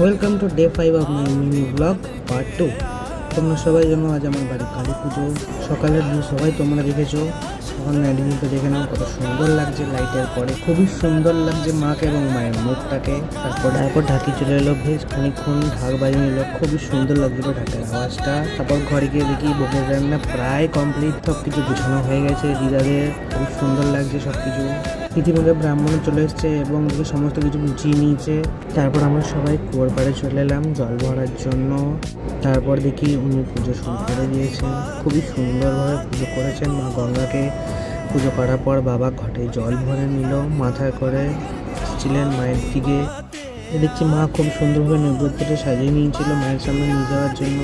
Welcome to day 5 of my mini blog part 2। তোমরা সবাই জানো আজ আমার বাড়ির কালী পুজো। সকালের দিন সবাই তোমরা দেখেছো, তখন ন্যাডিনিতে দেখে নাও কত সুন্দর লাগছে লাইটের পরে, খুবই সুন্দর লাগছে মাকে এবং মায়ের মুখটাকে। তারপর ঢাকি চলে এলো, বেশ খানিকক্ষণ ঢাক বাজিয়ে নিল, খুবই সুন্দর লাগছিল ঢাকের আওয়াজটা। তারপর ঘরে গিয়ে দেখি ভোগের রান্না প্রায় কমপ্লিট, সব কিছু গুছানো হয়ে গেছে দিদাদের, খুব সুন্দর লাগছে সব কিছু। ইতিমধ্যে ব্রাহ্মণ চলে এসছে এবং সমস্ত কিছু গুছিয়ে নিয়েছে। তারপর আমরা সবাই কুয়োর পাড়ে চলে এলাম জল ভরার জন্য। তারপর দেখি উনি পুজো শুরু করে দিয়েছেন, খুবই সুন্দরভাবে পুজো করেছেন মা গঙ্গাকে। পুজো করার পর বাবা ঘটে জল ভরে নিল, মাথায় করে ছিলেন মায়ের দিকে। দেখছি মা খুব সুন্দরভাবে নৈবেদ্যটা সাজিয়ে নিয়েছিল মায়ের সামনে নিয়ে যাওয়ার জন্য।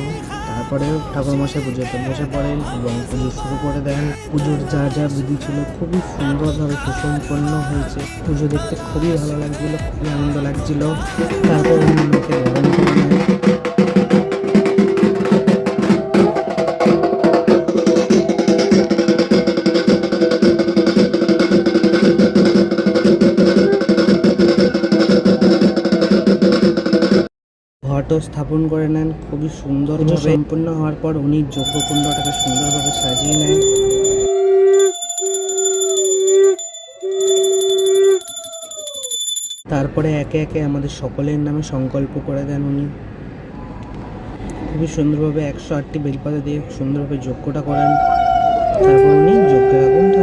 তারপরে ঠাকুরমশাই পুজোতে বসে পড়েন এবং পুজো শুরু করে দেন। পুজোর যা যা বিধি ছিল খুবই সুন্দরভাবে সুসম্পন্ন হয়েছে। পুজো দেখতে খুবই ভালো লাগছিল, খুবই আনন্দ লাগছিল। তারপর উনি মাকে বরণ করে নেন। ঘটও স্থাপন করে নেন খুবই সুন্দরভাবে। সম্পূর্ণ হওয়ার পর উনি যজ্ঞকুণ্ডটাকে সুন্দরভাবে সাজিয়ে নেন। তারপরে একে একে আমাদের সকলের নামে সংকল্প করে দেন উনি। খুবই সুন্দরভাবে 108টি বেলপাতা দিয়ে সুন্দরভাবে যজ্ঞটা করেন। তারপর উনি যজ্ঞের আগুনটা